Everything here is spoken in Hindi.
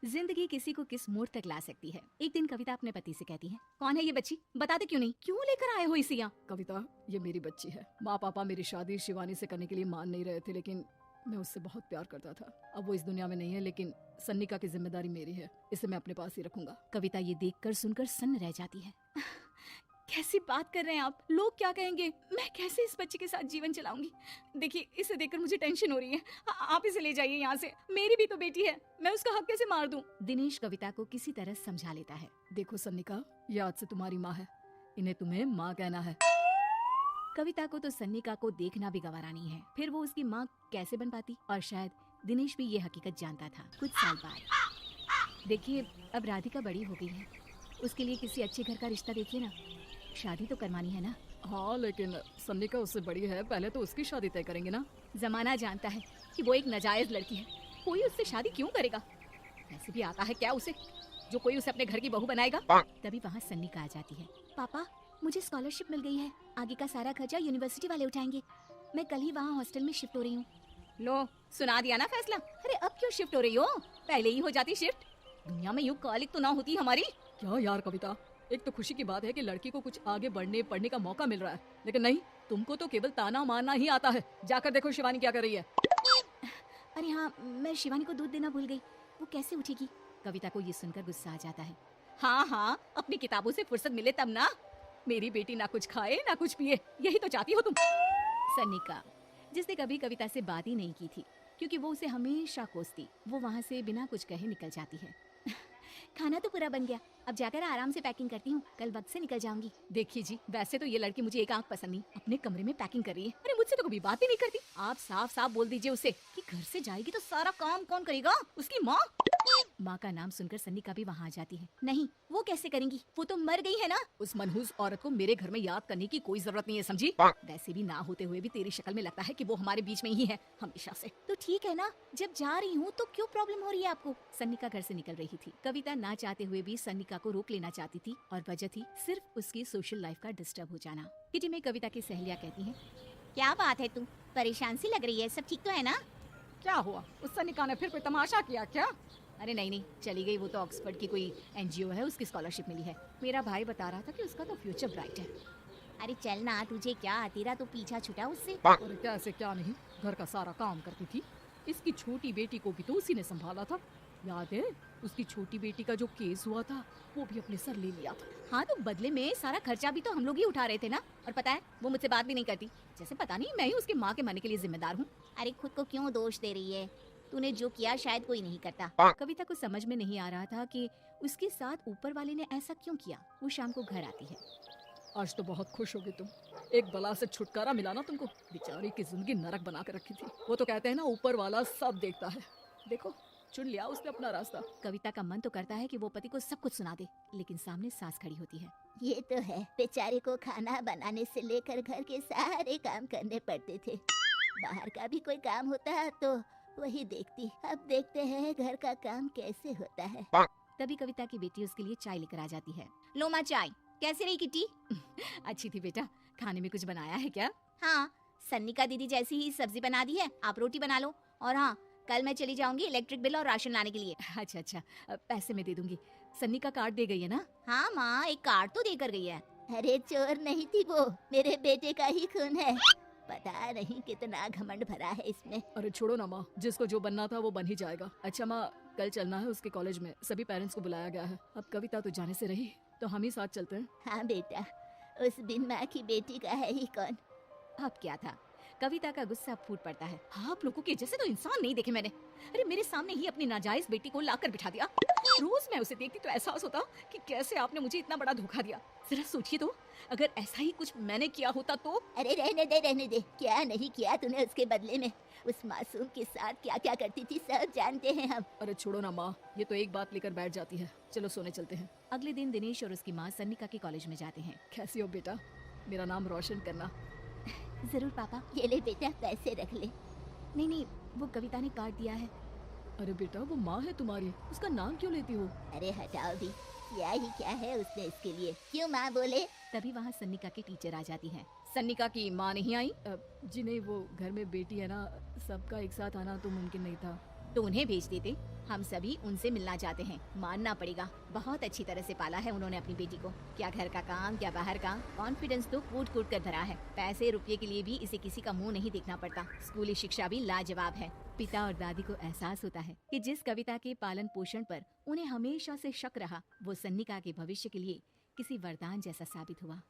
जिंदगी किसी को किस मोड़ तक ला सकती है। एक दिन कविता अपने पति से कहती है, कौन है ये बच्ची, बताते क्यों नहीं, क्यों लेकर आए हो इसे यहाँ? कविता, ये मेरी बच्ची है। माँ पापा मेरी शादी शिवानी से करने के लिए मान नहीं रहे थे, लेकिन मैं उससे बहुत प्यार करता था। अब वो इस दुनिया में नहीं है, लेकिन सन्निका की जिम्मेदारी मेरी है। इसे मैं अपने पास ही रखूंगा। कविता ये देखकर सुनकर सन्न रह जाती है। कैसी बात कर रहे हैं आप, लोग क्या कहेंगे, मैं कैसे इस बच्चे के साथ जीवन चलाऊंगी? देखिए, इसे देखकर मुझे टेंशन हो रही है। आप इसे ले जाइए यहाँ से, मेरी भी तो बेटी है, मैं उसका हक कैसे मार दूं? दिनेश कविता को किसी तरह समझा लेता है। देखो सन्निका, ये आज से तुम्हारी माँ है, इन्हें तुम्हें माँ कहना है। कविता को तो सन्निका को देखना भी गवारा नहीं है, फिर वो उसकी माँ कैसे बन पाती? और शायद दिनेश भी ये हकीकत जानता था। कुछ साल बाद देखिए, अब राधिका बड़ी हो गई है, उसके लिए किसी अच्छे घर का रिश्ता देखिए ना, शादी तो करवानी है ना। हाँ, लेकिन सन्निका उससे बड़ी है, पहले तो उसकी शादी तय करेंगे ना। जमाना जानता है कि वो एक नाजायज लड़की है, कोई उससे शादी क्यों करेगा? वैसे भी आता है क्या उसे, जो कोई उसे अपने घर की बहू बनाएगा? तभी वहाँ सन्निका आ जाती है। पापा, मुझे स्कॉलरशिप मिल गई है, आगे का सारा खर्चा यूनिवर्सिटी वाले उठाएंगे। मैं कल ही वहाँ हॉस्टल में शिफ्ट हो रही हूँ। लो, सुना दिया ना फैसला। अरे अब क्यों शिफ्ट हो रही हो, पहले ही हो जाती शिफ्ट। दुनिया में यूं कालिक तो ना होती हमारी। क्या यार कविता, एक तो खुशी की बात है कि लड़की को कुछ आगे बढ़ने पढ़ने का मौका मिल रहा है, लेकिन नहीं, तुमको तो केवल ताना मारना ही आता है। जाकर देखो शिवानी क्या कर रही है। अरे हाँ, मैं शिवानी को दूध देना भूल गई, वो कैसे उठेगी? कविता को ये सुनकर गुस्सा आ जाता है। हाँ हाँ, अपनी किताबों से फुर्सत मिले तब ना। मेरी बेटी ना कुछ खाए ना कुछ पिए, यही तो चाहती हो तुम। सन्निका, जिसने कभी कविता से बात ही नहीं की थी, क्योंकि वो उसे हमेशा कोसती, वो वहाँ से बिना कुछ कहे निकल जाती है। खाना तो पूरा बन गया, अब जाकर आराम से पैकिंग करती हूँ, कल वक्त से निकल जाऊंगी। देखिए जी, वैसे तो ये लड़की मुझे एक आंख पसंद नहीं, अपने कमरे में पैकिंग कर रही है। अरे मुझसे तो कभी बात ही नहीं करती। आप साफ साफ बोल दीजिए उसे कि घर से जाएगी तो सारा काम कौन करेगा, उसकी माँ? माँ का नाम सुनकर सन्निका भी वहाँ आ जाती है। नहीं, वो कैसे करेंगी, वो तो मर गई है ना। उस मनहूस औरत को मेरे घर में याद करने की कोई जरूरत नहीं है, समझी? वैसे भी ना होते हुए भी तेरी शक्ल में लगता है कि वो हमारे बीच में ही है हमेशा से। तो ठीक है ना, जब जा रही हूँ तो क्यों प्रॉब्लम हो रही है आपको? सन्निका घर से निकल रही थी। कविता ना चाहते हुए भी सन्निका को रोक लेना चाहती थी, और वजह थी सिर्फ उसकी सोशल लाइफ का डिस्टर्ब हो जाना। किटी में कविता की सहेलियाँ कहती है, क्या बात है, तू परेशान सी लग रही है, सब ठीक तो है ना? क्या हुआ, उस सन्निका ने फिर कोई तमाशा किया क्या? अरे नहीं नहीं, चली गई, वो तो ऑक्सफोर्ड की कोई एनजीओ है, उसकी स्कॉलरशिप मिली है। मेरा भाई बता रहा था कि उसका तो फ्यूचर ब्राइट है। अरे चल ना, तुझे क्या, तेरा तो पीछा छुटा उससे। और क्या ऐसे क्या नहीं, घर का सारा काम करती थी। इसकी छोटी बेटी को भी तो उसी ने संभाला था, याद है? उसकी छोटी बेटी का जो केस हुआ था, वो भी अपने सर ले लिया था। हाँ, तो बदले में सारा खर्चा भी तो हम लोग ही उठा रहे थे ना। और पता है, वो मुझसे बात भी नहीं करती, जैसे पता नहीं मैं ही उसकी माँ के मरने के लिए जिम्मेदार हूँ। अरे खुद को क्यों दोष दे रही है, तूने जो किया शायद कोई नहीं करता। कविता को समझ में नहीं आ रहा था कि उसके साथ ऊपर वाले ने ऐसा क्यों किया। वो शाम को घर आती है। आज तो बहुत खुश होगी तुम, एक बला से छुटकारा मिला ना तुमको। बेचारी की जिंदगी नरक बना कर रखी थी। वो तो कहते हैं ना, ऊपर वाला सब देखता है। देखो, चुन लिया उसने अपना रास्ता। कविता का मन तो करता है कि वो पति को सब कुछ सुना दे, लेकिन सामने सास खड़ी होती है। ये तो है, बेचारे को खाना बनाने से लेकर घर के सारे काम करने पड़ते थे। बाहर का भी कोई काम होता तो वही देखती। अब देखते हैं घर का काम कैसे होता है। तभी कविता की बेटी उसके लिए चाय लेकर आ जाती है। लो माँ चाय, कैसी रही किटी? अच्छी थी बेटा, खाने में कुछ बनाया है क्या? हाँ, सन्निका दीदी जैसी ही सब्जी बना दी है, आप रोटी बना लो। और हाँ, कल मैं चली जाऊंगी इलेक्ट्रिक बिल और राशन लाने के लिए। अच्छा अच्छा, पैसे मैं दे दूंगी। सन्निका कार्ड दे गई है ना? हाँ माँ, एक कार्ड तो देकर गई है। अरे चोर नहीं थी वो, मेरे बेटे का ही खून है। पता नहीं कितना घमंड भरा है इसमें। अरे छोड़ो ना माँ, जिसको जो बनना था वो बन ही जाएगा। अच्छा माँ, कल चलना है उसके कॉलेज में, सभी पेरेंट्स को बुलाया गया है। अब कविता तो जाने से रही, तो हम ही साथ चलते हैं। हाँ बेटा, उस बिन माँ की बेटी का है ही कौन। अब क्या था, कविता का गुस्सा फूट पड़ता है। आप लोगों के जैसे तो इंसान नहीं देखे मैंने। अरे मेरे सामने ही अपनी नाजायज बेटी को लाकर बिठा दिया। रोज मैं उसे देखती तो एहसास होता कि कैसे आपने मुझे इतना बड़ा धोखा दिया। जरा सोचिए तो, अगर ऐसा ही कुछ मैंने किया होता तो। अरे रहने दे, क्या नहीं किया तूने उसके बदले में। उस मासूम के साथ क्या क्या करती थी सब जानते हैं हम। अरे छोड़ो ना माँ, ये तो एक बात लेकर बैठ जाती है। चलो सोने चलते हैं। अगले दिन दिनेश और उसकी माँ सन्निका के कॉलेज में जाते हैं। कैसी हो बेटा, मेरा नाम रोशन करना। जरूर पापा। ये ले बेटा, पैसे रख ले। नहीं नहीं, वो कविता ने कार्ड दिया है। अरे बेटा, वो माँ है तुम्हारी, उसका नाम क्यों लेती हो? अरे हटाओ दी, क्या ही क्या है उसने इसके लिए, क्यों माँ बोले। तभी वहाँ सन्निका की टीचर आ जाती है। सन्निका की माँ नहीं आई? जी नहीं, वो घर में बेटी है ना, सबका एक साथ आना तो मुमकिन नहीं था। तो उन्हें भेज देते। हम सभी उनसे मिलना चाहते हैं। मानना पड़ेगा, बहुत अच्छी तरह से पाला है उन्होंने अपनी बेटी को। क्या घर का काम, क्या बाहर का, कॉन्फिडेंस तो कूट कूट कर भरा है। पैसे रुपये के लिए भी इसे किसी का मुंह नहीं देखना पड़ता। स्कूली शिक्षा भी लाजवाब है। पिता और दादी को एहसास होता है कि जिस कविता के पालन पोषण पर उन्हें हमेशा से शक रहा, वो सन्निका के भविष्य के लिए किसी वरदान जैसा साबित हुआ।